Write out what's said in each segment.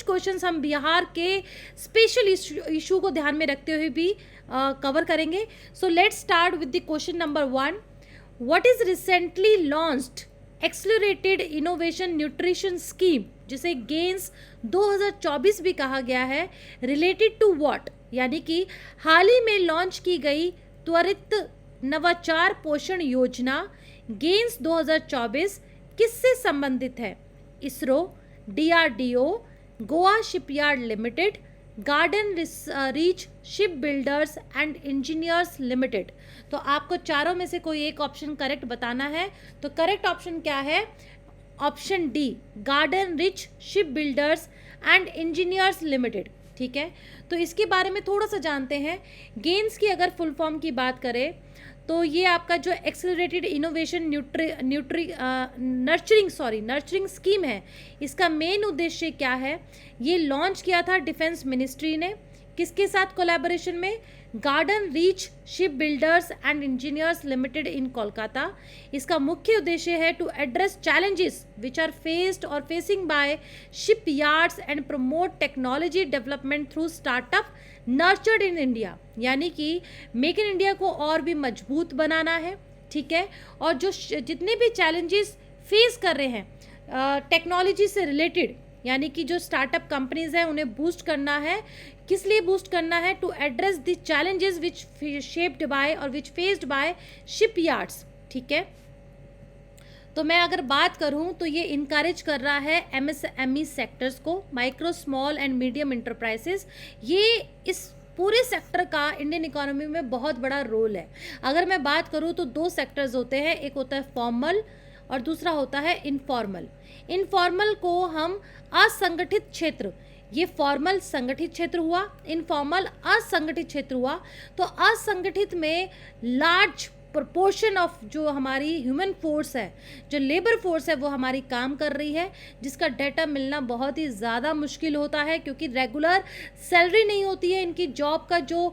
कुछ क्वेश्चंस हम बिहार के स्पेशल इशू को ध्यान में रखते हुए भी कवर करेंगे. So let's start with the question number 1. What is recently launched accelerated innovation nutrition scheme, जिसे गेन्स 2024 भी कहा गया है, रिलेटेड टू व्हाट, यानी कि हाल ही में लॉन्च की गई त्वरित नवाचार पोषण योजना गेन्स 2024 किससे संबंधित है? ISRO, DRDO, Goa shipyard limited, garden Reach Shipbuilders and Engineers limited. तो आपको चारों में से कोई एक ऑप्शन करेक्ट बताना है. तो करेक्ट ऑप्शन क्या है? Option D, garden rich ship builders and Engineers limited. ठीक है, तो इसके बारे में थोड़ा सा जानते हैं. गेन्स की अगर फुल फॉर्म की बात करें तो ये आपका जो एक्सेलरेटेड इनोवेशन नर्चरिंग स्कीम है, इसका मेन उद्देश्य क्या है? ये लॉन्च किया था डिफेंस मिनिस्ट्री ने. किसके साथ कोलैबोरेशन में? Garden Reach Shipbuilders and Engineers Limited in Kolkata. इसका मुख्य उद्देश्य है to address challenges which are faced और facing by shipyards and promote technology development through startup nurtured in India. यानी कि मेक इन इंडिया को और भी मजबूत बनाना है. ठीक है, और जो जितने भी चैलेंजेस फेस कर रहे हैं टेक्नोलॉजी से रिलेटेड, यानी कि जो स्टार्टअप कंपनीज हैं उन्हें बूस्ट करना है. किस लिए बूस्ट करना है? To address the challenges which shaped by और which faced by shipyards. ठीक है, तो मैं अगर बात करूं तो ये इनकरेज कर रहा है एमएसएमई सेक्टर्स को, micro small and medium enterprises. ये इस पूरे सेक्टर का इंडियन इकोनॉमी में बहुत बड़ा रोल है. अगर मैं बात करूं तो दो सेक्टर्स होते हैं, एक होता है फॉर्मल और दूसरा होता है इनफॉर्मल. इनफॉर्मल को हम असंगठित क्षेत्र, ये फॉर्मल संगठित क्षेत्र हुआ, इनफॉर्मल असंगठित क्षेत्र हुआ. तो असंगठित में लार्ज प्रोपोर्शन ऑफ जो हमारी ह्यूमन फोर्स है, जो लेबर फोर्स है, वो हमारी काम कर रही है, जिसका डाटा मिलना बहुत ही ज़्यादा मुश्किल होता है क्योंकि रेगुलर सैलरी नहीं होती है. इनकी जॉब का जो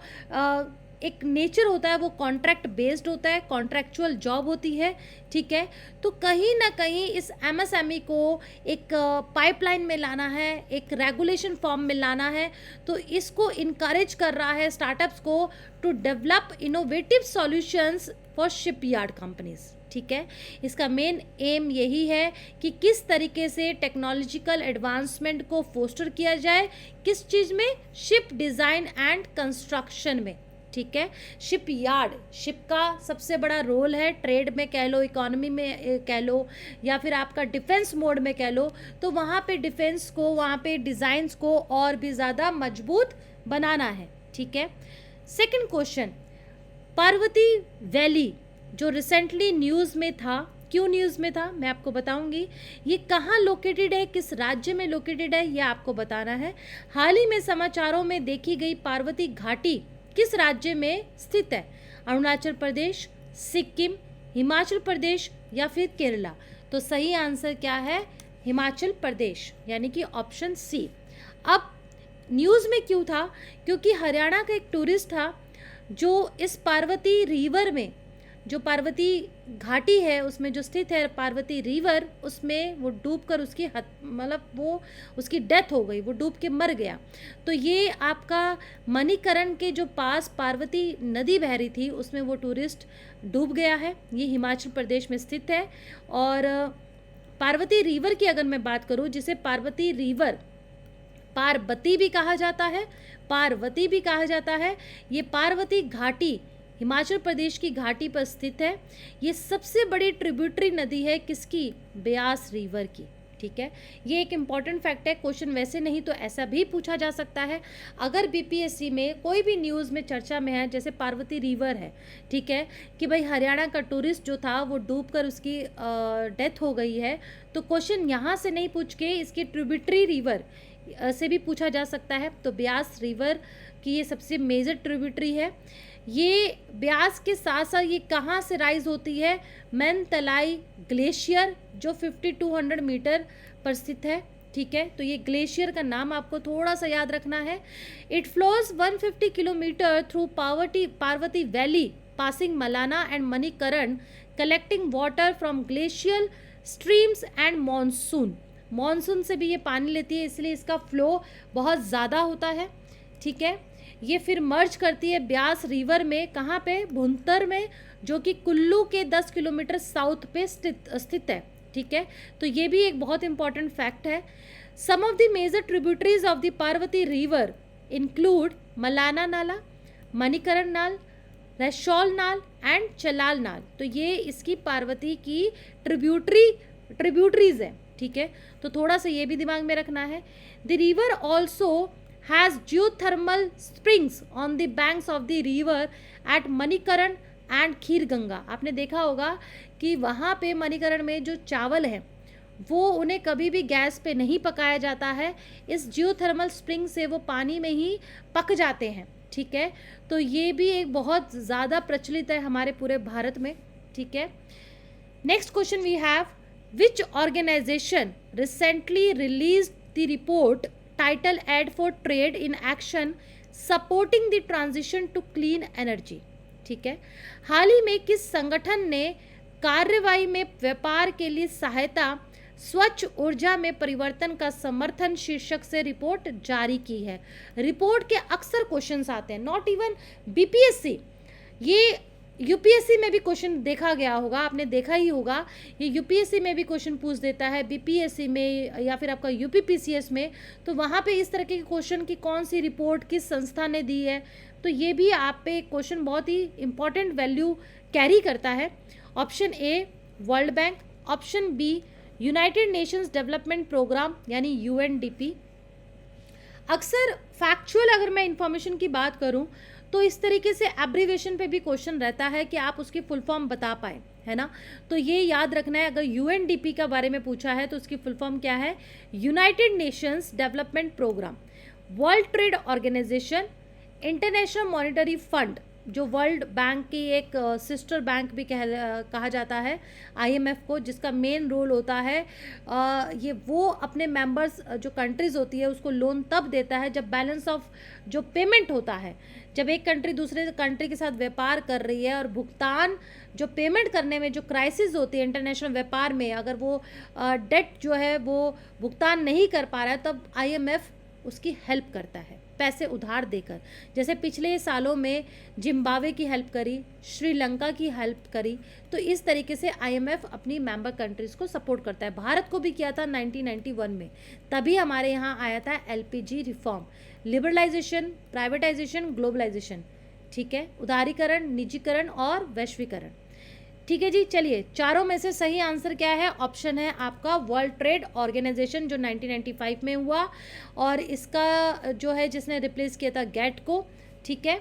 एक नेचर होता है वो कॉन्ट्रैक्ट बेस्ड होता है, कॉन्ट्रैक्चुअल जॉब होती है. ठीक है, तो कहीं ना कहीं इस एमएसएमई को एक पाइपलाइन में लाना है, एक रेगुलेशन फॉर्म में लाना है. तो इसको इनकरेज कर रहा है स्टार्टअप्स को to develop innovative solutions for shipyard companies. ठीक है, इसका मेन एम यही है कि किस तरीके से टेक्नोलॉजिकल एडवांसमेंट को फोस्टर किया जाए. किस चीज़ में? शिप डिज़ाइन एंड कंस्ट्रक्शन में. ठीक है, शिप यार्ड, शिप का सबसे बड़ा रोल है, ट्रेड में कह लो, इकोनॉमी में कह लो, या फिर आपका डिफेंस मोड में कह लो. तो वहाँ पे डिफेंस को, वहाँ पे डिज़ाइंस को और भी ज़्यादा मजबूत बनाना है. ठीक है, सेकंड क्वेश्चन, पार्वती वैली जो रिसेंटली न्यूज़ में था, क्यों न्यूज़ में था मैं आपको बताऊंगी. ये कहाँ लोकेटेड है, किस राज्य में लोकेटेड है, ये आपको बताना है. हाल ही में समाचारों में देखी गई पार्वती घाटी किस राज्य में स्थित है? अरुणाचल प्रदेश, सिक्किम, हिमाचल प्रदेश या फिर केरला. तो सही आंसर क्या है? हिमाचल प्रदेश, यानी कि ऑप्शन सी. अब न्यूज़ में क्यों था? क्योंकि हरियाणा का एक टूरिस्ट था जो इस पार्वती रिवर में, जो पार्वती घाटी है उसमें जो स्थित है पार्वती रिवर, उसमें वो डूबकर उसकी मतलब वो उसकी डेथ हो गई, वो डूब के मर गया. तो ये आपका मणिकरण के जो पास पार्वती नदी बह रही थी उसमें वो टूरिस्ट डूब गया है. ये हिमाचल प्रदेश में स्थित है. और पार्वती रिवर की अगर मैं बात करूँ, जिसे पार्वती रिवर पार्वती भी कहा जाता है, पार्वती भी कहा जाता है, ये पार्वती घाटी हिमाचल प्रदेश की घाटी पर स्थित है. ये सबसे बड़ी ट्रिब्यूटरी नदी है किसकी? ब्यास रिवर की. ठीक है, ये एक इम्पॉर्टेंट फैक्ट है. क्वेश्चन वैसे नहीं तो ऐसा भी पूछा जा सकता है. अगर बीपीएससी में कोई भी न्यूज़ में चर्चा में है, जैसे पार्वती रिवर है, ठीक है, कि भाई हरियाणा का टूरिस्ट जो था वो डूबकर उसकी डेथ हो गई है, तो क्वेश्चन यहाँ से नहीं पूछ के इसकी ट्रिब्यूटरी रिवर से भी पूछा जा सकता है. तो ब्यास रिवर की ये सबसे मेजर ट्रिब्यूटरी है. ये ब्यास के साथ साथ ये कहाँ से राइज होती है? मैनतलाई ग्लेशियर जो 5200 मीटर पर स्थित है. ठीक है, तो ये ग्लेशियर का नाम आपको थोड़ा सा याद रखना है. It flows 150 kilometre through Parvati valley passing Malana and Manikaran, collecting water from glacial streams and monsoon. Monsoon से भी ये पानी लेती है, इसलिए इसका फ्लो बहुत ज़्यादा होता है, ठीक है। ये फिर मर्ज करती है ब्यास रिवर में, कहाँ पे, भुंतर में, जो कि कुल्लू के 10 किलोमीटर साउथ पे स्थित है, ठीक है। तो ये भी एक बहुत इंपॉर्टेंट फैक्ट है। Some of the major tributaries of the Parvati river include Malana Nala, Manikaran नाल, रशौल नाल एंड चलाल नाल। तो ये इसकी पार्वती की ट्रिब्यूटरीज है, ठीक है। तो थोड़ा सा ये भी दिमाग में रखना है। The river also has geothermal springs on the banks of the river eight Manikaran and Kheerganga. आपने देखा होगा कि वहाँ पे मणिकरण में जो चावल है वो उन्हें कभी भी गैस पे नहीं पकाया जाता है, इस जियोथर्मल स्प्रिंग से वो पानी में ही पक जाते हैं, ठीक है। तो ये भी एक बहुत ज़्यादा प्रचलित है हमारे पूरे भारत में, ठीक है। Next question we have, which organization recently release the report title aid for trade in action supporting the transition to clean energy, ठीक है। हाल ही में किस संगठन ने कार्रवाई में व्यापार के लिए सहायता स्वच्छ ऊर्जा में परिवर्तन का समर्थन शीर्षक से रिपोर्ट जारी की है। रिपोर्ट के अक्सर क्वेश्चंस आते हैं, नॉट इवन बीपीएससी, ये यूपीएससी में भी क्वेश्चन देखा गया होगा, आपने देखा ही होगा, ये यूपीएससी में भी क्वेश्चन पूछ देता है, बीपीएससी में या फिर आपका यूपीपीसीएस में। तो वहाँ पे इस तरह के क्वेश्चन की कौन सी रिपोर्ट किस संस्था ने दी है, तो ये भी आप पे क्वेश्चन बहुत ही इंपॉर्टेंट वैल्यू कैरी करता है। Option A World Bank, option B United Nations Development Programme यानी यूएनडीपी। अक्सर फैक्चुअल अगर मैं इंफॉर्मेशन की बात करूं तो इस तरीके से एब्रीवेशन पे भी क्वेश्चन रहता है कि आप उसकी फुल फॉर्म बता पाए, है ना। तो ये याद रखना है, अगर यूएनडीपी का बारे में पूछा है तो उसकी फुल फॉर्म क्या है, United Nations Development Programme. World Trade Organization, International Monetary Fund जो वर्ल्ड बैंक की एक सिस्टर बैंक भी कहा जाता है आईएमएफ को, जिसका मेन रोल होता है ये वो अपने मेंबर्स जो कंट्रीज़ होती है उसको लोन तब देता है जब बैलेंस ऑफ जो पेमेंट होता है, जब एक कंट्री दूसरे कंट्री के साथ व्यापार कर रही है और भुगतान जो पेमेंट करने में जो क्राइसिस होती है इंटरनेशनल व्यापार में, अगर वो डेट जो है वो भुगतान नहीं कर पा रहा है तब आईएमएफ उसकी हेल्प करता है पैसे उधार देकर। जैसे पिछले सालों में जिम्बाब्वे की हेल्प करी, श्रीलंका की हेल्प करी, तो इस तरीके से आईएमएफ अपनी मेंबर कंट्रीज़ को सपोर्ट करता है। भारत को भी किया था 1991 में, तभी हमारे यहाँ आया था LPG reform, liberalisation, privatisation, globalisation, ठीक है, उदारीकरण, निजीकरण और वैश्वीकरण, ठीक है जी। चलिए, चारों में से सही आंसर क्या है, ऑप्शन है आपका वर्ल्ड ट्रेड ऑर्गेनाइजेशन जो 1995 में हुआ, और इसका जो है जिसने रिप्लेस किया था गेट को, ठीक है।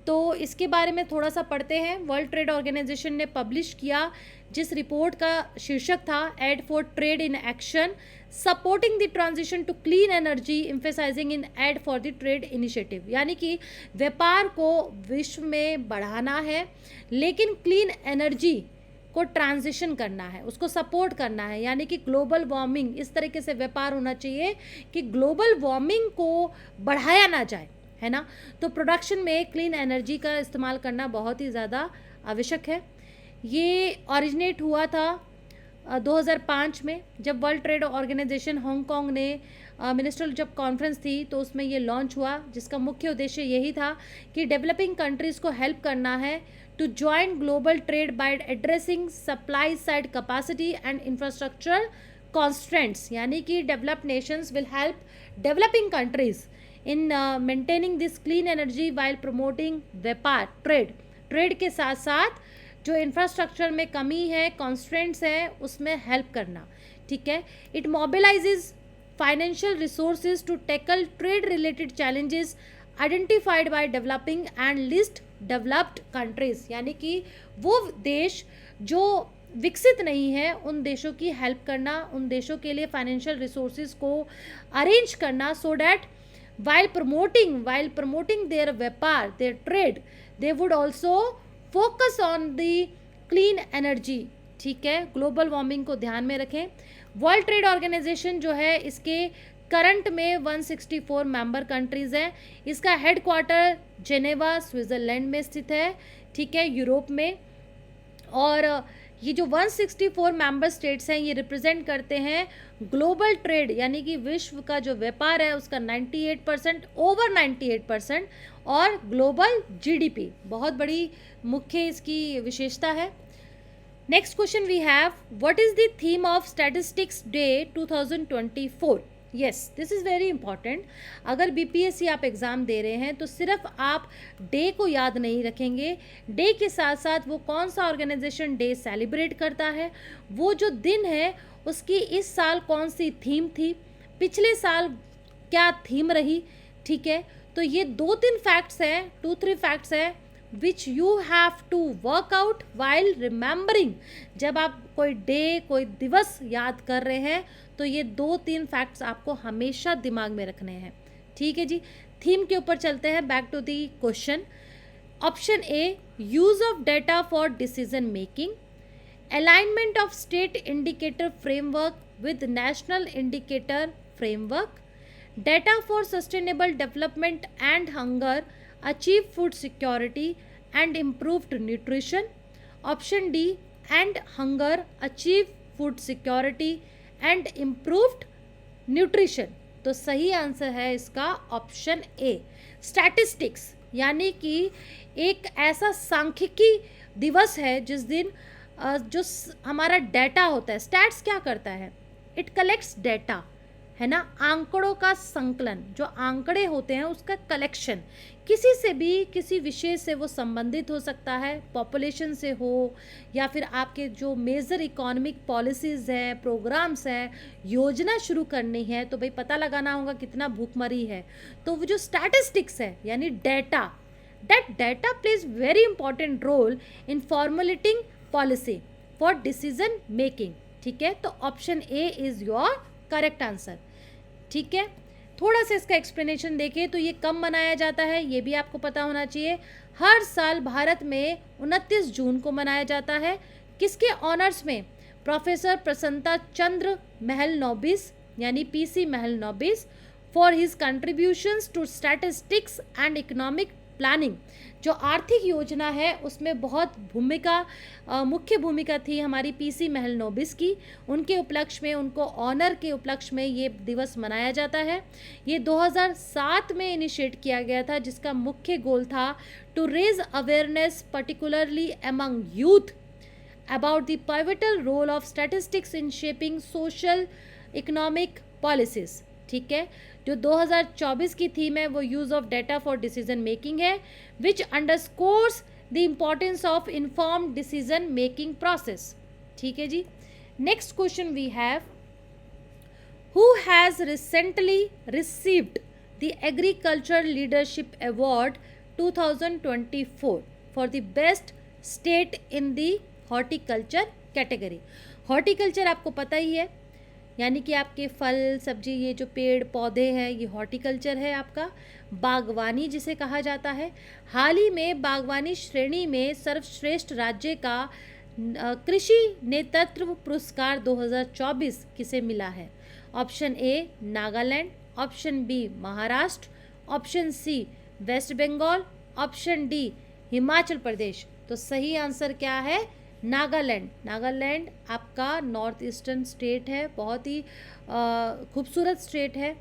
तो इसके बारे में थोड़ा सा पढ़ते हैं। वर्ल्ड ट्रेड ऑर्गेनाइजेशन ने पब्लिश किया जिस रिपोर्ट का शीर्षक था aid for trade in action supporting the transition to clean energy emphasising in aid for the trade initiative, यानी कि व्यापार को विश्व में बढ़ाना है लेकिन क्लीन एनर्जी को ट्रांजिशन करना है, उसको सपोर्ट करना है, यानी कि ग्लोबल वार्मिंग, इस तरीके से व्यापार होना चाहिए कि ग्लोबल वार्मिंग को बढ़ाया ना जाए, है ना। तो प्रोडक्शन में क्लीन एनर्जी का इस्तेमाल करना बहुत ही ज़्यादा आवश्यक है। ये ओरिजिनेट हुआ था 2005 में, जब वर्ल्ड ट्रेड ऑर्गेनाइजेशन हांगकांग ने मिनिस्ट्रियल जब कॉन्फ्रेंस थी तो उसमें ये लॉन्च हुआ, जिसका मुख्य उद्देश्य यही था कि डेवलपिंग कंट्रीज़ को हेल्प करना है to join global trade by addressing supply side capacity and infrastructure constraints, यानी कि developed nations will help developing countries in maintaining this clean energy while promoting व्यापार, ट्रेड के साथ साथ जो इंफ्रास्ट्रक्चर में कमी है, कॉन्स्ट्रेंट्स है, उसमें हेल्प करना, ठीक है। It mobilises financial resources to tackle trade related challenges identified by developing and least developed countries, यानी कि वो देश जो विकसित नहीं है उन देशों की हेल्प करना, उन देशों के लिए फाइनेंशियल रिसोर्सेज को अरेंज करना, so that while promoting their व्यापार, their trade, they would also focus on the clean energy, ठीक है। ग्लोबल वार्मिंग को ध्यान में रखें। वर्ल्ड ट्रेड ऑर्गेनाइजेशन जो है इसके करंट में 164 मेंबर कंट्रीज़ हैं। इसका हेडक्वार्टर जेनेवा स्विट्ज़रलैंड में स्थित है, ठीक है, यूरोप में। और ये जो 164 मेंबर स्टेट्स हैं ये रिप्रेजेंट करते हैं ग्लोबल ट्रेड, यानी कि विश्व का जो व्यापार है उसका 98%, ओवर 98%, और ग्लोबल जीडीपी, बहुत बड़ी मुख्य इसकी विशेषता है। Next question we have, what is the theme of statistics day 2024? Yes, this is very important. अगर बीपीएससी आप एग्ज़ाम दे रहे हैं तो सिर्फ आप डे को याद नहीं रखेंगे, डे के साथ साथ वो कौन सा ऑर्गेनाइजेशन डे सेलिब्रेट करता है, वो जो दिन है उसकी इस साल कौन सी थीम थी, पिछले साल क्या थीम रही, ठीक है। तो ये 2-3 फैक्ट्स हैं, 2-3 फैक्ट्स हैं which you have to work out while remembering. जब आप कोई डे, कोई दिवस याद कर रहे हैं तो ये 2-3 फैक्ट्स आपको हमेशा दिमाग में रखने हैं, ठीक है जी। थीम के ऊपर चलते हैं, back to the question. Option A, use of data for decision making, alignment of state indicator framework with national indicator framework, data for sustainable development and hunger, achieve food security and improved nutrition. Option D, and hunger, achieve food security and improved nutrition. तो सही answer है इसका option A, statistics, यानी कि एक ऐसा सांख्यिकी दिवस है जिस दिन जो हमारा डेटा होता है, स्टैट्स क्या करता है, इट कलेक्ट्स डेटा, है ना, आंकड़ों का संकलन, जो आंकड़े होते हैं उसका कलेक्शन, किसी से भी किसी विषय से वो संबंधित हो सकता है, पॉपुलेशन से हो या फिर आपके जो मेजर इकोनॉमिक पॉलिसीज़ हैं, प्रोग्राम्स हैं, योजना शुरू करनी है तो भाई पता लगाना होगा कितना भूखमरी है, तो वो जो स्टैटिस्टिक्स है यानी data, that data plays very important role in formulating policy for decision making, ठीक है। तो option A is your correct answer, ठीक है। थोड़ा सा इसका एक्सप्लेनेशन देखें तो ये कब मनाया जाता है ये भी आपको पता होना चाहिए। हर साल भारत में 29 जून को मनाया जाता है। किसके ऑनर्स में? प्रोफेसर प्रसन्नता चंद्र महल नौबिस यानी PC Mahalanobis for his contributions to statistics and economic planning. जो आर्थिक योजना है उसमें बहुत मुख्य भूमिका थी हमारी पीसी महल नौबिस की। उनके उपलक्ष्य में, उनको ऑनर के उपलक्ष्य में ये दिवस मनाया जाता है। ये 2007 में इनिशिएट किया गया था, जिसका मुख्य गोल था to raise awareness particularly among youth about the pivotal role of statistics in shaping social economic policies, ठीक है। जो 2024 की थीम है वो use of data for decision making है, which underscores the importance of informed decision making process, ठीक है जी। Next question we have, who has recently received the agriculture leadership award 2024 for the best state in the horticulture category. Horticulture आपको पता ही है, यानी कि आपके फल सब्जी, ये जो पेड़ पौधे हैं ये हॉर्टिकल्चर है आपका। बागवानी जिसे कहा जाता है, हाल ही में बागवानी श्रेणी में सर्वश्रेष्ठ राज्य का कृषि नेतृत्व पुरस्कार 2024 किसे मिला है? Option A Nagaland, option B Maharashtra, option C West Bengal, option D Himachal Pradesh. तो सही आंसर क्या है? नागालैंड। नागालैंड आपका नॉर्थ ईस्टर्न स्टेट है, बहुत ही खूबसूरत स्टेट है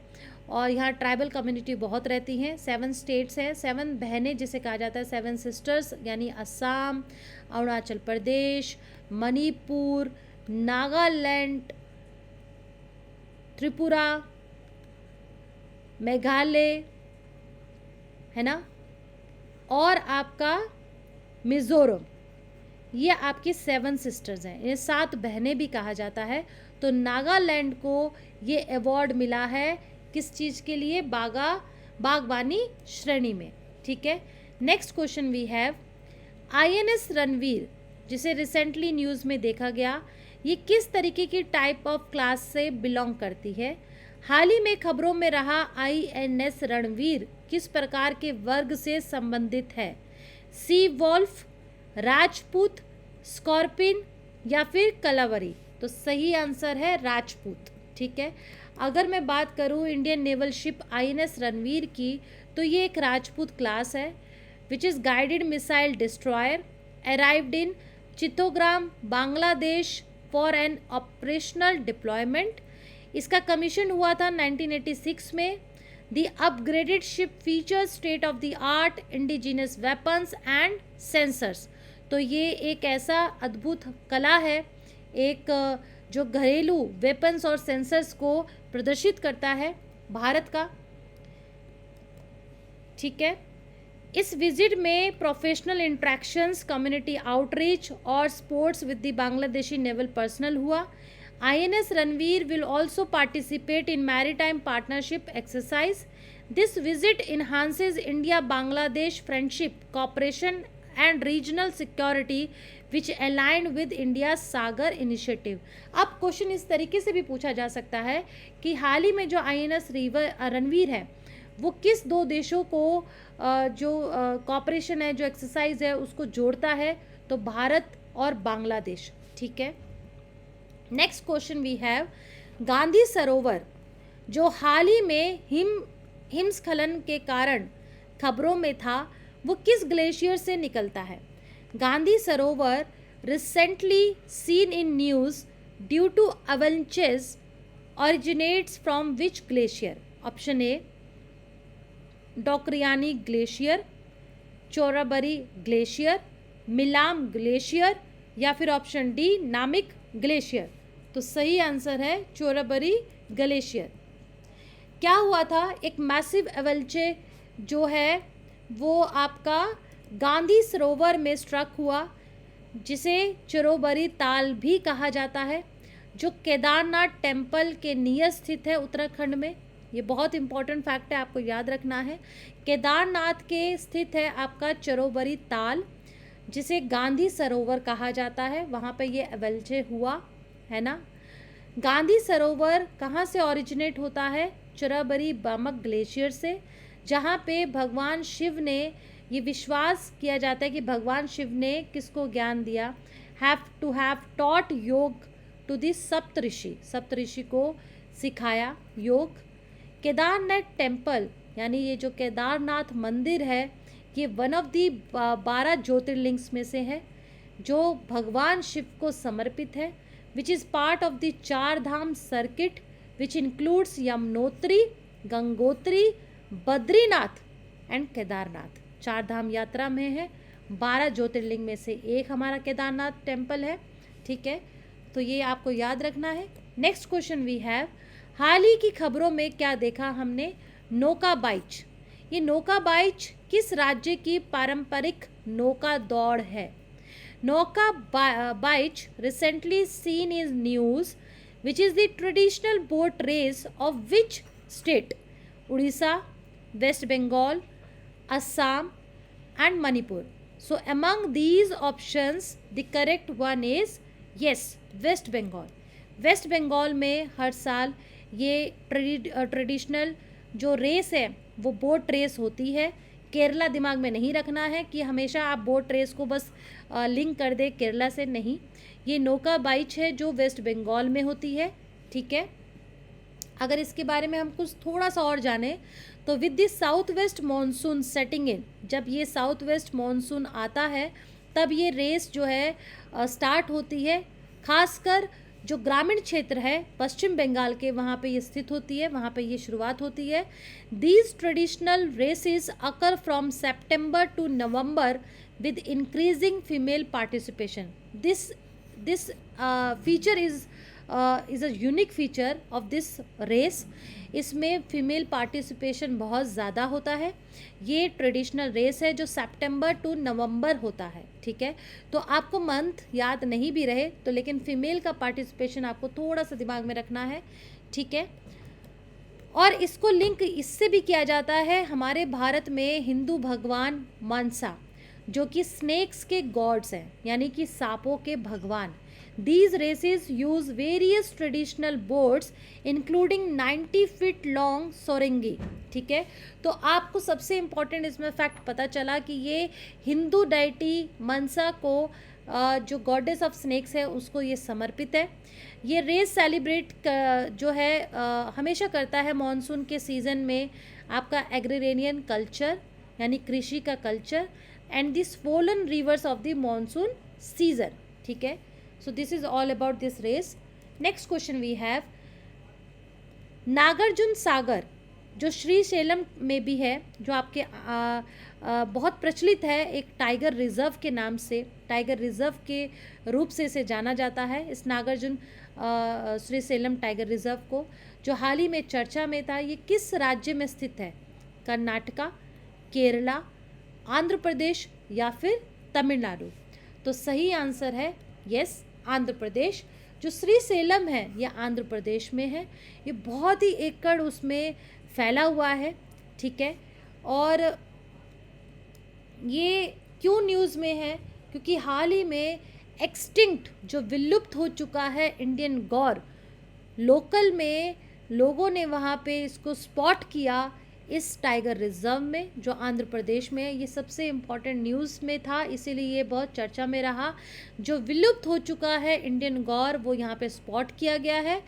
और यहाँ ट्राइबल कम्युनिटी बहुत रहती हैं। 7 स्टेट्स हैं, 7 बहनें जिसे कहा जाता है 7 सिस्टर्स, यानी असम, अरुणाचल प्रदेश, मणिपुर, नागालैंड, त्रिपुरा, मेघालय, है ना, और आपका मिज़ोरम। ये आपकी 7 सिस्टर्स हैं, ये 7 बहनें भी कहा जाता है। तो नागालैंड को ये अवार्ड मिला है किस चीज़ के लिए? बागवानी श्रेणी में, ठीक है। Next question we have, INS Ranvir जिसे रिसेंटली न्यूज़ में देखा गया, ये किस तरीके की टाइप ऑफ क्लास से बिलोंग करती है? हाल ही में खबरों में रहा INS रणवीर किस प्रकार के वर्ग से संबंधित है? सी वॉल्फ, राजपूत, स्कॉर्पिन या फिर कलावरी। तो सही आंसर है राजपूत, ठीक है। अगर मैं बात करूं Indian naval ship INS Ranvir की, तो ये एक राजपूत क्लास है which is guided missile destroyer arrived in Chittagong Bangladesh for an operational deployment, इसका कमीशन हुआ था 1986 में। The upgraded ship features state of the art indigenous weapons and sensors. तो ये एक ऐसा अद्भुत कला है, एक जो घरेलू वेपन्स और सेंसर्स को प्रदर्शित करता है भारत का, ठीक है। इस विजिट में प्रोफेशनल इंट्रैक्शंस, कम्युनिटी आउटरीच और sports with the Bangladeshi naval personal हुआ। INS Ranveer will also participate in maritime partnership exercise. This visit enhances India-Bangladesh friendship, cooperation and regional security which aligned with India's Sagar initiative. अब question इस तरीके से भी पूछा जा सकता है कि हाल ही में जो INS रणवीर है वो किस दो देशों को जो कॉपरेशन है, जो एक्सरसाइज है, उसको जोड़ता है, तो भारत और बांग्लादेश, ठीक है। Next question we have, Gandhi Sarovar जो हाल ही में हिमस्खलन के कारण खबरों में था, वो किस ग्लेशियर से निकलता है? Gandhi Sarovar recently seen in news due to avalanches originates from which glacier? Option A Dokriani glacier, Chorabari glacier, Milam glacier, या फिर ऑप्शन डी नामिक ग्लेशियर। तो सही आंसर है चोराबरी ग्लेशियर। क्या हुआ था, एक मैसिव एवलचे जो है वो आपका गांधी सरोवर में स्ट्रक हुआ, जिसे चोराबरी ताल भी कहा जाता है, जो केदारनाथ टेम्पल के नियर स्थित है उत्तराखंड में। ये बहुत इंपॉर्टेंट फैक्ट है, आपको याद रखना है। केदारनाथ के स्थित है आपका चोराबरी ताल, जिसे गांधी सरोवर कहा जाता है, वहाँ पे ये एवलचे हुआ है ना। गांधी सरोवर कहाँ से ओरिजिनेट होता है? चोराबरी बामक ग्लेशियर से, जहाँ पे भगवान शिव ने, ये विश्वास किया जाता है कि भगवान शिव ने किसको ज्ञान दिया? हैव टॉट योग टू द सप्तऋषि, सप्तऋषि को सिखाया योग। केदारनाथ टेम्पल यानी ये जो केदारनाथ मंदिर है, ये वन ऑफ दी 12 ज्योतिर्लिंग्स में से है जो भगवान शिव को समर्पित है, which is part of the 4 Dham circuit which includes Yamunotri, Gangotri, Badrinath and Kedarnath. 4 धाम यात्रा में है, 12 ज्योतिर्लिंग में से एक हमारा केदारनाथ टेम्पल है, ठीक है। तो ये आपको याद रखना है। नेक्स्ट क्वेश्चन वी हैव, हाल ही की खबरों में क्या देखा हमने? नौका बाइच। ये नौका बाइच किस राज्य की पारंपरिक नौका दौड़ है? Nouka Baich recently seen is news which is the traditional boat race of which state? Orissa, West Bengal, Assam and Manipur. So among these options the correct one is yes, West Bengal. West Bengal में हर साल ये ट्रेडिशनल जो रेस है वो बोट रेस होती है। केरला दिमाग में नहीं रखना है कि हमेशा आप बोट रेस को बस लिंक कर दे केरला से, नहीं। ये नौका बाइच है जो वेस्ट बंगाल में होती है, ठीक है। अगर इसके बारे में हम कुछ थोड़ा सा और जाने तो with the south west monsoon setting in, जब ये साउथ वेस्ट मानसून आता है तब ये रेस जो है स्टार्ट होती है। खासकर जो ग्रामीण क्षेत्र है पश्चिम बंगाल के, वहाँ पे ये स्थित होती है, वहाँ पे ये शुरुआत होती है। These traditional races occur from September to November with increasing female participation. This feature is a unique feature of this race. इसमें फीमेल पार्टिसिपेशन बहुत ज़्यादा होता है। ये ट्रेडिशनल रेस है जो सितंबर टू नवंबर होता है, ठीक है। तो आपको मंथ याद नहीं भी रहे तो लेकिन फीमेल का पार्टिसिपेशन आपको थोड़ा सा दिमाग में रखना है, ठीक है। और इसको लिंक इससे भी किया जाता है, हमारे भारत में हिंदू भगवान मनसा जो कि स्नेक्स के गॉड्स हैं, यानी कि सांपों के भगवान। These races use various traditional boats including 90 feet long सोरंगी, ठीक है। तो आपको सबसे इम्पॉर्टेंट इसमें फैक्ट पता चला कि ये हिंदू डाइटी मनसा को जो गॉडेस ऑफ स्नेक्स है उसको ये समर्पित है। ये रेस सेलिब्रेट जो है हमेशा करता है मॉनसून के सीज़न में आपका एग्रीरेनियन कल्चर यानी कृषि का culture and the swollen rivers of the monsoon season, ठीक है. So this is all about this race. Next question we have, Nagarjuna Sagar जो श्रीशैलम में भी है, जो आपके बहुत प्रचलित है एक टाइगर रिजर्व के नाम से, टाइगर रिजर्व के रूप से इसे जाना जाता है, इस नागार्जुन श्रीशैलम टाइगर रिजर्व को, जो हाल ही में चर्चा में था. ये किस राज्य में स्थित है? कर्नाटका, केरला, आंध्र प्रदेश या फिर तमिलनाडु? तो सही आंसर है यस, आंध्र प्रदेश. जो श्रीशैलम है ये आंध्र प्रदेश में है. ये बहुत ही एकड़ उसमें फैला हुआ है, ठीक है. और ये क्यों न्यूज़ में है? क्योंकि हाल ही में एक्सटिंक्ट जो विलुप्त हो चुका है इंडियन गौर, लोकल में लोगों ने वहाँ पे इसको स्पॉट किया इस टाइगर रिजर्व में जो आंध्र प्रदेश में है. ये सबसे इम्पॉर्टेंट न्यूज़ में था, इसीलिए ये बहुत चर्चा में रहा. जो विलुप्त हो चुका है इंडियन गौर वो यहाँ पे स्पॉट किया गया है.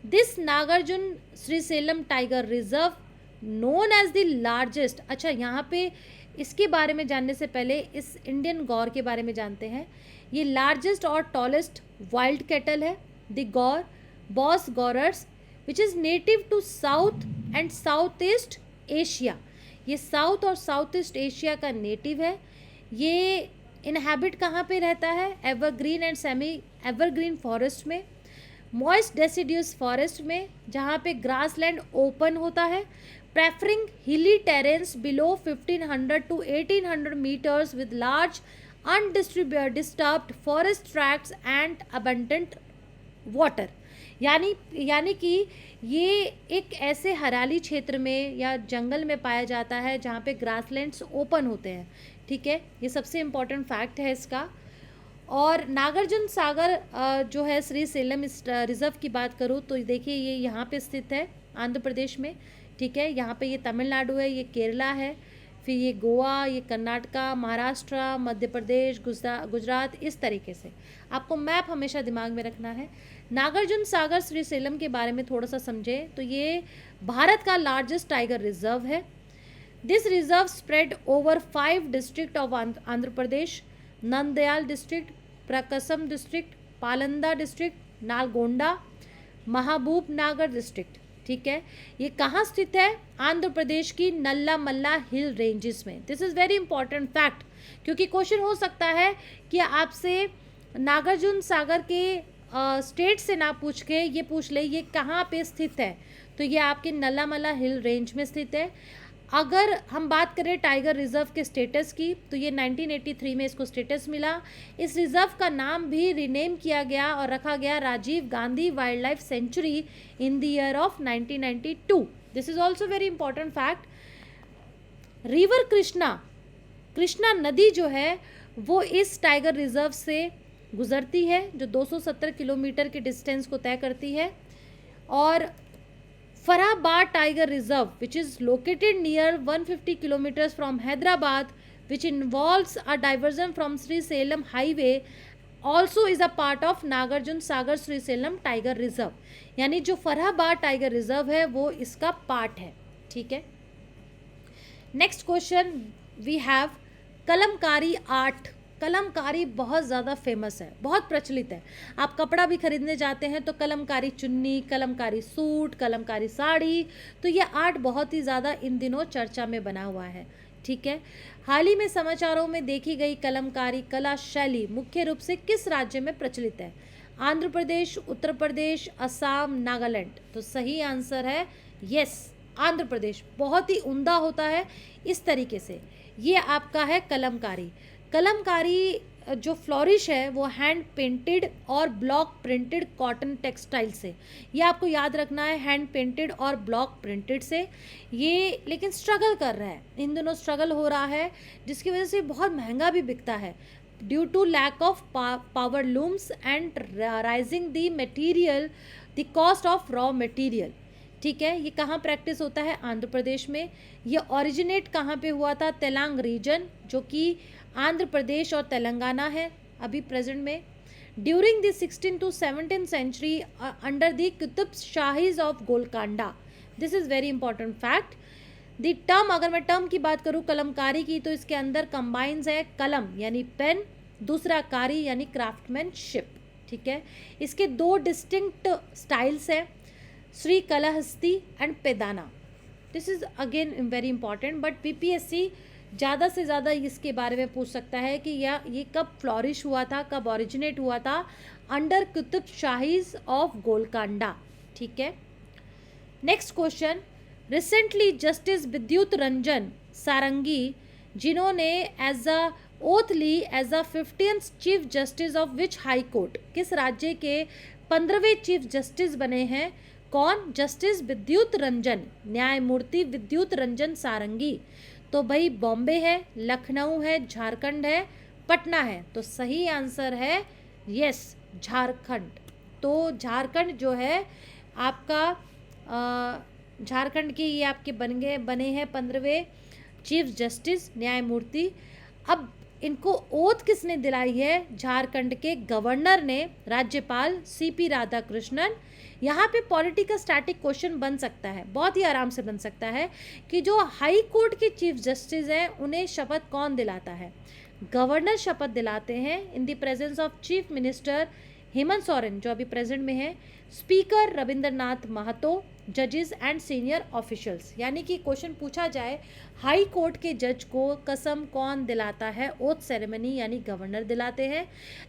This Nagarjuna Srisailam tiger reserve known as the largest. अच्छा, यहाँ पे इसके बारे में जानने से पहले इस इंडियन गौर के बारे में जानते हैं. ये लार्जेस्ट और टॉलेस्ट वाइल्ड कैटल है. The gaur bos gaurus which is native to south and south east Asia. ये साउथ और साउथ ईस्ट एशिया का नेटिव है. ये इनहैबिट कहाँ पे रहता है? Evergreen and semi evergreen forest में, मॉइस्ट डेसिडियस फॉरेस्ट में, जहाँ पे ग्रासलैंड ओपन होता है, preferring hilly terrains below 1500 to 1800 metres with large undisturbed forest tracts and abundant water. यानी कि ये एक ऐसे हरियाली क्षेत्र में या जंगल में पाया जाता है जहाँ पे ग्रासलैंड्स ओपन होते हैं, ठीक है. ये सबसे इम्पॉर्टेंट फैक्ट है इसका. और नागार्जुन सागर जो है श्रीशैलम इस रिजर्व की बात करूँ तो देखिए ये यहाँ पे स्थित है आंध्र प्रदेश में, ठीक है. यहाँ पे ये तमिलनाडु है, ये केरला है, फिर ये गोवा, ये कर्नाटका, महाराष्ट्र, मध्य प्रदेश, गुजरात, इस तरीके से आपको मैप हमेशा दिमाग में रखना है. नागार्जुन सागर श्रीशैलम के बारे में थोड़ा सा समझें तो ये भारत का लार्जेस्ट टाइगर रिजर्व है. This reserve spread over 5 district of Andhra Pradesh, Nandyal district, Prakasam district, Palnadu district, Nalgonda, Mahbubnagar district, ठीक है. ये कहाँ स्थित है? आंध्र प्रदेश की नल्ला मल्ला हिल रेंजेस में. This is very important fact, क्योंकि क्वेश्चन हो सकता है कि आपसे नागार्जुन सागर के स्टेट से ना पूछ के ये पूछ ले ये कहाँ पे स्थित है. तो ये आपके नल्ला मल्ला हिल रेंज में स्थित है. अगर हम बात करें टाइगर रिजर्व के स्टेटस की तो ये 1983 में इसको स्टेटस मिला. इस रिजर्व का नाम भी रिनेम किया गया और रखा गया Rajiv Gandhi wildlife sanctuary in the year of 1992. This is also very important fact. River Krishna नदी जो है वो इस टाइगर रिजर्व से गुजरती है, जो 270 किलोमीटर के डिस्टेंस को तय करती है. और Farahabad tiger reserve which is located near 150 kilometers from Hyderabad, which involves a diversion from Sri-Salem highway, also is a part of Nagarjun Sagar Sri-Salem Tiger Reserve. यानी जो फराबाद टाइगर रिजर्व है वो इसका पार्ट है, ठीक है. Next question we have Kalamkari art. Kalamkari बहुत ज़्यादा फेमस है, बहुत प्रचलित है. आप कपड़ा भी खरीदने जाते हैं तो कलमकारी चुन्नी, कलमकारी सूट, कलमकारी साड़ी, तो ये आर्ट बहुत ही ज़्यादा इन दिनों चर्चा में बना हुआ है, ठीक है. हाल ही में समाचारों में देखी गई कलमकारी कला शैली मुख्य रूप से किस राज्य में प्रचलित है? आंध्र प्रदेश, उत्तर प्रदेश, असम, नागालैंड. तो सही आंसर है यस, आंध्र प्रदेश. बहुत ही उम्दा होता है इस तरीके से. ये आपका है कलमकारी. कलमकारी जो फ्लोरिश है वो हैंड पेंटेड और ब्लॉक प्रिंटेड कॉटन टेक्सटाइल से. ये आपको याद रखना है, हैंड पेंटेड और ब्लॉक प्रिंटेड से. ये लेकिन स्ट्रगल कर रहा है, इन दिनों स्ट्रगल हो रहा है, जिसकी वजह से बहुत महंगा भी बिकता है due to lack of power looms and rising the material the cost of raw material, ठीक है. ये कहाँ प्रैक्टिस होता है? आंध्र प्रदेश में. ये ओरिजिनेट कहाँ पे हुआ था? तेलंग रीजन, जो कि आंध्र प्रदेश और तेलंगाना है अभी प्रेजेंट में. During the 16 to 17th century under the Qutb Shahis of Golconda. This is very important fact. The term, अगर मैं टर्म की बात करूँ कलमकारी की, तो इसके अंदर कंबाइंस है कलम यानी पेन, दूसरा कारी यानी क्राफ्टमैनशिप, ठीक है। इसके दो डिस्टिंक्ट स्टाइल्स हैं, Sri Kalahasti and Pedana. This is again very important, but BPSC ज़्यादा से ज़्यादा इसके बारे में पूछ सकता है कि ये कब फ्लॉरिश हुआ था, कब ओरिजिनेट हुआ था, अंडर कुतुब शाहीज ऑफ गोलकांडा, ठीक है। नेक्स्ट क्वेश्चन, रिसेंटली जस्टिस विद्युत रंजन सारंगी, जिन्होंने एज अ ओथ ली as a 15th chief justice of which high court, किस राज्य के 15वें चीफ जस्टिस बने हैं, कौन, जस्टिस विद्युत रंजन, न्यायमूर्ति विद्युत रंजन सारंगी। तो भाई बॉम्बे है, लखनऊ है, झारखंड है, पटना है। तो सही आंसर है यस झारखंड। तो झारखंड जो है आपका झारखंड के ये आपके बने हैं 15वें चीफ जस्टिस न्यायमूर्ति। अब इनको ओथ किसने दिलाई है, झारखंड के गवर्नर ने, राज्यपाल सीपी राधाकृष्णन। यहाँ पे पॉलिटिकल स्टैटिक क्वेश्चन बन सकता है, बहुत ही आराम से बन सकता है, कि जो हाई कोर्ट के चीफ जस्टिस हैं उन्हें शपथ कौन दिलाता है, गवर्नर शपथ दिलाते हैं in the presence of chief minister Hemant Soren जो अभी प्रेजेंट में है, स्पीकर रविंद्रनाथ महतो, जजेस एंड सीनियर ऑफिशियल्स। यानी कि क्वेश्चन पूछा जाए हाई कोर्ट के जज को कसम कौन दिलाता है, ओथ सेरेमनी यानी गवर्नर दिलाते हैं।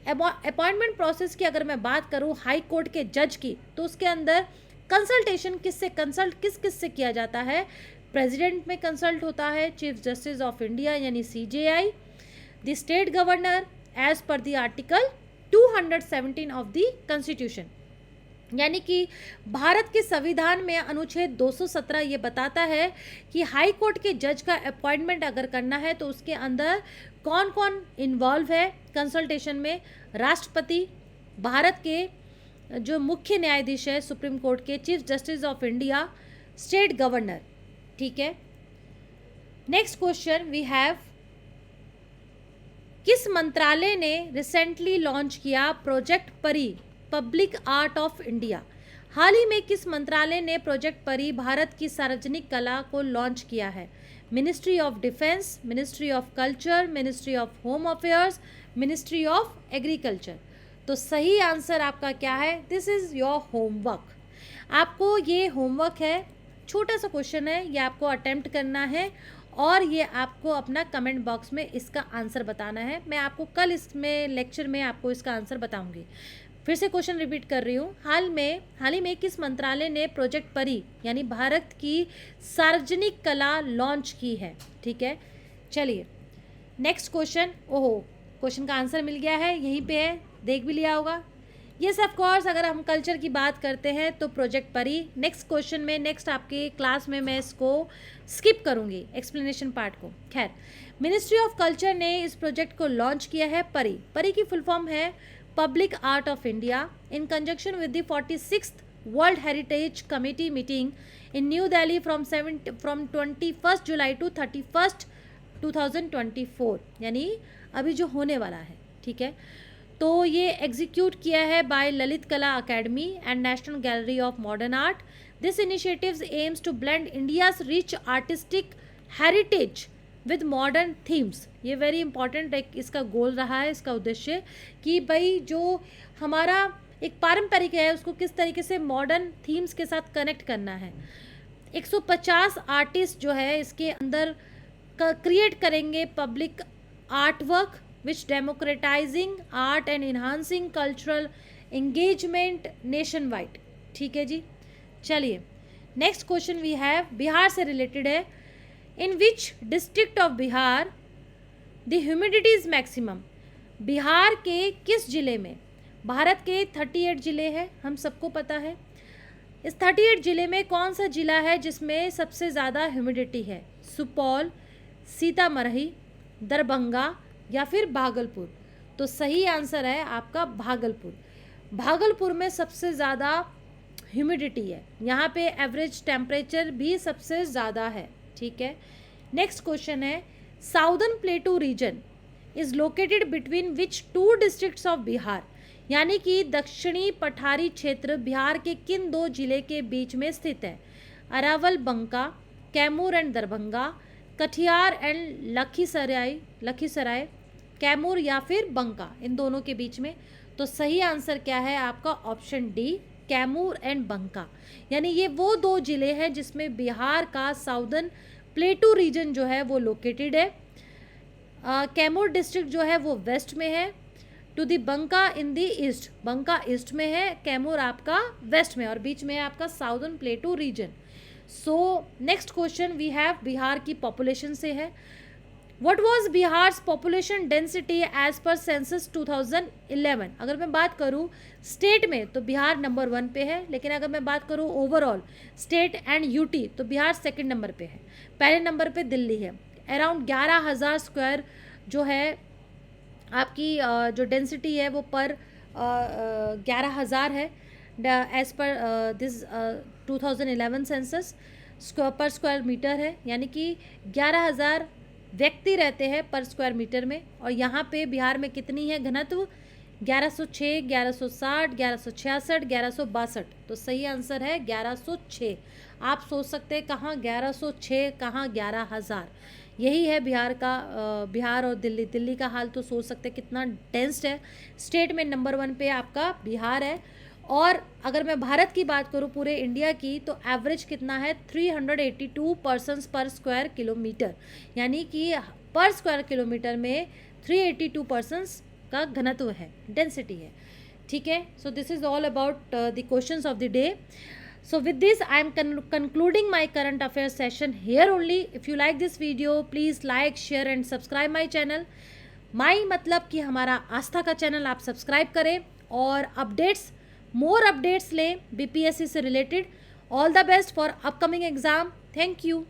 अपॉइंटमेंट प्रोसेस की अगर मैं बात करूं हाई कोर्ट के जज की, तो उसके अंदर कंसल्टेशन किस से किया जाता है, प्रेसिडेंट में कंसल्ट होता है, चीफ जस्टिस ऑफ इंडिया यानी CJI, the state governor as per the article 217 of the constitution. यानी कि भारत के संविधान में अनुच्छेद 217 ये बताता है कि हाई कोर्ट के जज का अपॉइंटमेंट अगर करना है तो उसके अंदर कौन कौन इन्वॉल्व है कंसल्टेशन में, राष्ट्रपति, भारत के जो मुख्य न्यायाधीश है सुप्रीम कोर्ट के, chief justice of India, state governor, ठीक है। नेक्स्ट क्वेश्चन वी हैव, किस मंत्रालय ने रिसेंटली लॉन्च किया प्रोजेक्ट परी, पब्लिक आर्ट ऑफ इंडिया। हाल ही में किस मंत्रालय ने प्रोजेक्ट परी भारत की सार्वजनिक कला को लॉन्च किया है, ministry of defence, ministry of culture, ministry of home affairs, ministry of agriculture. तो सही आंसर आपका क्या है, दिस इज़ योर होमवर्क। आपको ये होमवर्क है, छोटा सा क्वेश्चन है, ये आपको अटेम्प्ट करना है और ये आपको अपना कमेंट बॉक्स में इसका आंसर बताना है। मैं आपको कल इसमें लेक्चर में आपको इसका आंसर बताऊंगी। फिर से क्वेश्चन रिपीट कर रही हूँ, हाल ही में किस मंत्रालय ने प्रोजेक्ट परी यानी भारत की सार्वजनिक कला लॉन्च की है, ठीक है। चलिए नेक्स्ट क्वेश्चन, ओहो क्वेश्चन का आंसर मिल गया है, यहीं पे है, देख भी लिया होगा। ये सब कोर्स अगर हम कल्चर की बात करते हैं तो प्रोजेक्ट परी। नेक्स्ट क्वेश्चन में, नेक्स्ट आपके क्लास में मैं इसको स्किप करूंगी एक्सप्लेनेशन पार्ट को। खैर, मिनिस्ट्री ऑफ कल्चर ने इस प्रोजेक्ट को लॉन्च किया है परी। परी की फुल फॉर्म है public art of India, in conjunction with the 46th World Heritage Committee meeting in New Delhi from 21 July to 31 2024, यानी अभी जो होने वाला है, ठीक है। तो ये एग्जीक्यूट किया है by Lalit Kala Academy and National Gallery of Modern Art. This initiatives aims to blend India's rich artistic heritage with modern themes. ये वेरी इंपॉर्टेंट एक इसका गोल रहा है, इसका उद्देश्य कि भाई जो हमारा एक पारंपरिक है उसको किस तरीके से मॉडर्न थीम्स के साथ कनेक्ट करना है। 150 आर्टिस्ट जो है इसके अंदर क्रिएट करेंगे public art work which democratizing art and enhancing cultural engagement nationwide, ठीक है जी। चलिए next question we have, Bihar से रिलेटेड है। In which district of Bihar the humidity is maximum. Bihar के किस जिले में, भारत के 38 जिले हैं, हम सबको पता है। इस 38 जिले में कौन सा जिला है जिसमें सबसे ज़्यादा ह्यूमिडिटी है, सुपौल, सीतामढ़ी, दरभंगा या फिर भागलपुर। तो सही आंसर है आपका भागलपुर। भागलपुर में सबसे ज़्यादा ह्यूमिडिटी है, यहाँ पे एवरेज टेम्परेचर भी सबसे ज़्यादा है, ठीक है। नेक्स्ट क्वेश्चन है, southern plateau region is located between which 2 districts of Bihar. यानी कि दक्षिणी पठारी क्षेत्र बिहार के किन 2 जिले के बीच में स्थित है, arrival Banka, Kaimur and Darbhanga, Katihar and Lakhisarai, Kaimur या फिर बंका, इन दोनों के बीच में। तो सही आंसर क्या है आपका? ऑप्शन डी, कैमूर एंड बंका। यानी ये वो दो जिले हैं जिसमें बिहार का साउदर्न प्लेटू रीजन जो है वो लोकेटेड है। कैमूर डिस्ट्रिक्ट जो है वो वेस्ट में है, to the Banka in the east, Banka east में है, कैमूर आपका वेस्ट में, और बीच में है आपका southern plateau region. So next question we have Bihar की पॉपुलेशन से है। What was Bihar's population density as per census 2011? अगर मैं बात करूँ स्टेट में तो बिहार नंबर 1 पे है, लेकिन अगर मैं बात करूँ ओवरऑल स्टेट एंड यूटी तो बिहार सेकंड नंबर पे है, पहले नंबर पे दिल्ली है। अराउंड 11,000 स्क्वायर जो है आपकी जो डेंसिटी है वो पर 11,000 है एज पर दिस 2011 सेंसस पर स्क्वायर मीटर है, यानी कि 11,000 व्यक्ति रहते हैं पर स्क्वायर मीटर में। और यहाँ पे बिहार में कितनी है घनत्व? 1106, 1160, 1166, 1162। तो सही आंसर है 1106। आप सोच सकते हैं कहाँ 1106, कहाँ 11,000। यही है बिहार का बिहार और दिल्ली का हाल तो सोच सकते हैं कितना डेंस्ड है। स्टेट में नंबर 1 पे आपका बिहार है। और अगर मैं भारत की बात करूँ पूरे इंडिया की तो एवरेज कितना है? 382 पर्सन्स पर स्क्वायर किलोमीटर, यानी कि पर स्क्वायर किलोमीटर में 382 पर्सन्स का घनत्व है, डेंसिटी है। ठीक है, so this is all about the questions of the day. So with this I am concluding my current affairs session here only. If you like this video please like, share and subscribe my channel. My मतलब कि हमारा आस्था का channel आप subscribe करें और updates, more updates लें BPSC से related. All the best for upcoming exam. Thank you.